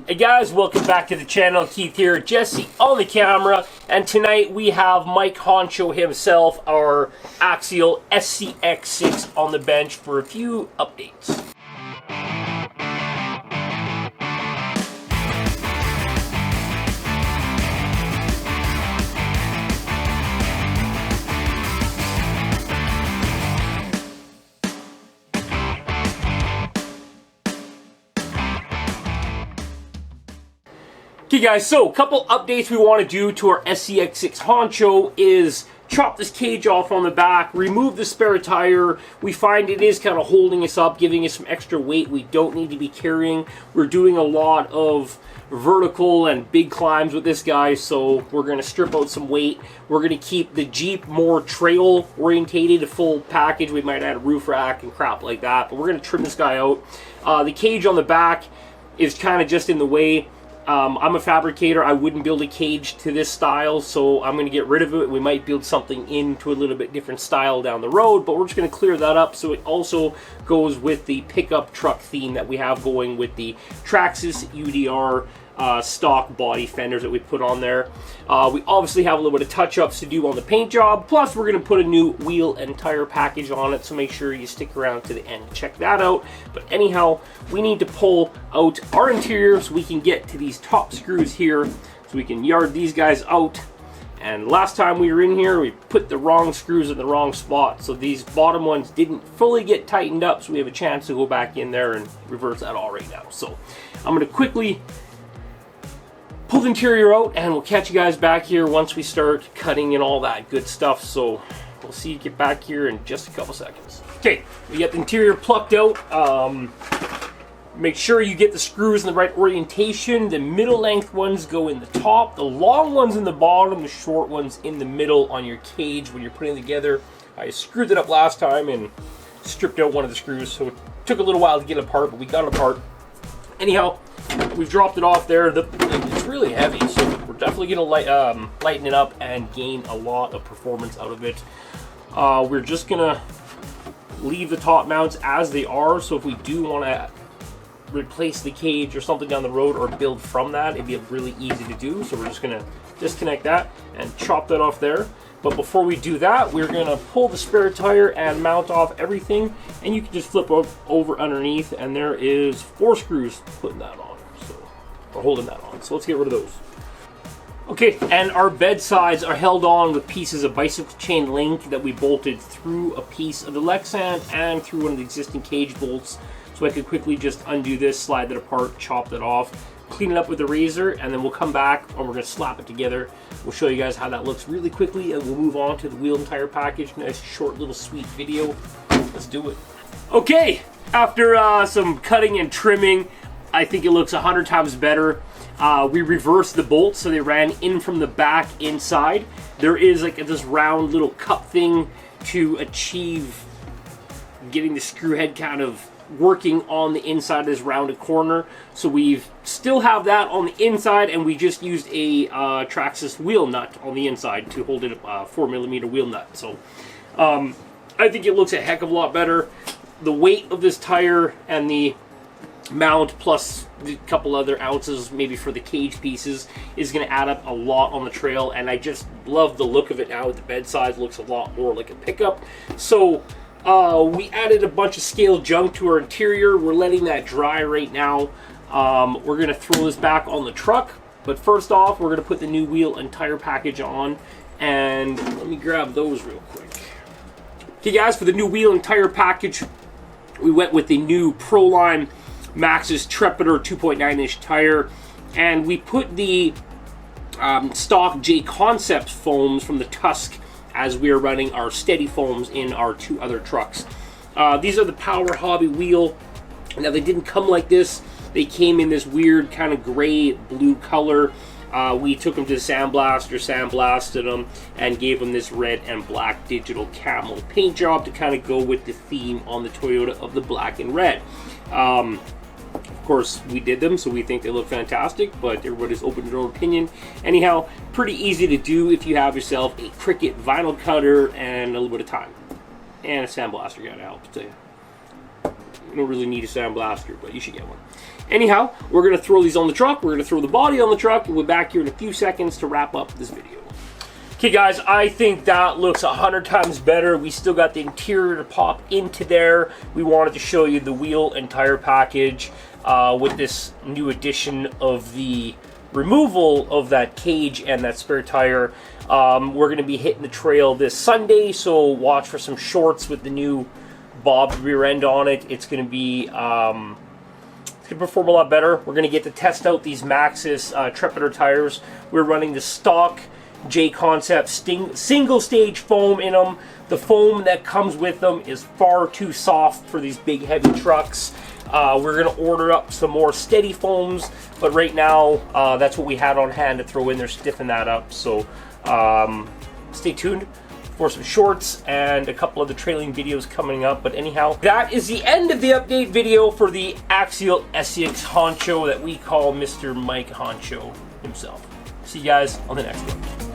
Hey guys, welcome back to the channel. Keith here, Jesse on the camera, and tonight we have Mike Honcho himself, our Axial SCX6 on the bench for a few updates. Okay guys, so a couple updates we want to do to our SCX6 Honcho is chop this cage off on the back, remove the spare tire. We find it is kind of holding us up, giving us some extra weight we don't need to be carrying. We're doing a lot of vertical and big climbs with this guy, so we're going to strip out some weight. We're going to keep the Jeep more trail orientated, a full package. We might add a roof rack and crap like that, but we're going to trim this guy out. The cage on the back is kind of just in the way. I'm a fabricator. I wouldn't build a cage to this style, so I'm going to get rid of it. We might build something into a little bit different style down the road, but we're just going to clear that up so it also goes with the pickup truck theme that we have going with the Traxxas UDR stock body fenders that we put on there. We obviously have a little bit of touch-ups to do on the paint job, plus we're going to put a new wheel and tire package on it, so make sure you stick around to the end to check that out. But anyhow, we need to pull out our interior so we can get to these top screws here, so we can yard these guys out. And last time we were in here, we put the wrong screws in the wrong spot, so these bottom ones didn't fully get tightened up, so we have a chance to go back in there and reverse that all right now. So I'm going to quickly pull the interior out, and we'll catch you guys back here once we start cutting and all that good stuff. So we'll see you get back here in just a couple seconds. Okay, we got the interior plucked out. Make sure you get the screws in the right orientation. The middle length ones go in the top, the long ones in the bottom, the short ones in the middle on your cage when you're putting it together. I screwed it up last time and stripped out one of the screws, so it took a little while to get it apart, but we got it apart. Anyhow, we've dropped it off there. It's really heavy, so we're definitely going to lighten it up and gain a lot of performance out of it. We're just going to leave the top mounts as they are, so if we do want to replace the cage or something down the road or build from that, it'd be really easy to do. So we're just going to disconnect that and chop that off there. But before we do that, we're going to pull the spare tire and mount off everything, and you can just flip over underneath, and there is 4 screws putting that on, or holding that on. So let's get rid of those. Okay, and our bed sides are held on with pieces of bicycle chain link that we bolted through a piece of the Lexan and through one of the existing cage bolts. So I could quickly just undo this, slide that apart, chop that off, clean it up with a razor, and then we'll come back and we're going to slap it together. We'll show you guys how that looks really quickly, and we'll move on to the wheel and tire package. Nice short little sweet video. Let's do it. Okay, after some cutting and trimming, I think it looks 100 times better. We reversed the bolts so they ran in from the back inside. There is like this round little cup thing to achieve getting the screw head kind of working on the inside of this rounded corner. So we still have that on the inside, and we just used a Traxxas wheel nut on the inside to hold it, 4mm wheel nut. So I think it looks a heck of a lot better. The weight of this tire and the mount plus a couple other ounces maybe for the cage pieces is going to add up a lot on the trail, and I just love the look of it now. The bed size looks a lot more like a pickup. So we added a bunch of scale junk to our interior. We're letting that dry right now. We're going to throw this back on the truck, but first off, we're going to put the new wheel and tire package on, and let me grab those real quick. Okay guys, for the new wheel and tire package, we went with the new Proline Maxxis Trepidator 2.9-inch tire, and we put the stock J Concepts foams from the Tusk as we are running our steady foams in our 2 other trucks. These are the Power Hobby wheel. Now they didn't come like this. They came in this weird kind of gray blue color. We took them to Sandblaster, sandblasted them, and gave them this red and black digital camo paint job to kind of go with the theme on the Toyota of the black and red. Of course, we did them, so we think they look fantastic, but everybody's open to their own opinion. Anyhow, pretty easy to do if you have yourself a Cricut vinyl cutter and a little bit of time. And a sandblaster guy to help too. You don't really need a sandblaster, but you should get one. Anyhow, we're going to throw these on the truck. We're going to throw the body on the truck. We'll be back here in a few seconds to wrap up this video. Okay guys, I think that looks 100 times better. We still got the interior to pop into there. We wanted to show you the wheel and tire package with this new addition of the removal of that cage and that spare tire. We're going to be hitting the trail this Sunday, so watch for some shorts with the new bob rear end on it. It's going to be it's going to perform a lot better. We're going to get to test out these Maxxis Trepider tires. We're running the stock J-Concept single stage foam in them. The foam that comes with them is far too soft for these big heavy trucks. We're going to order up some more steady foams, but right now that's what we had on hand to throw in there, stiffen that up. So stay tuned for some shorts and a couple of the trailing videos coming up. But anyhow, that is the end of the update video for the Axial SCX Honcho that we call Mr. Mike Honcho himself. See you guys on the next one.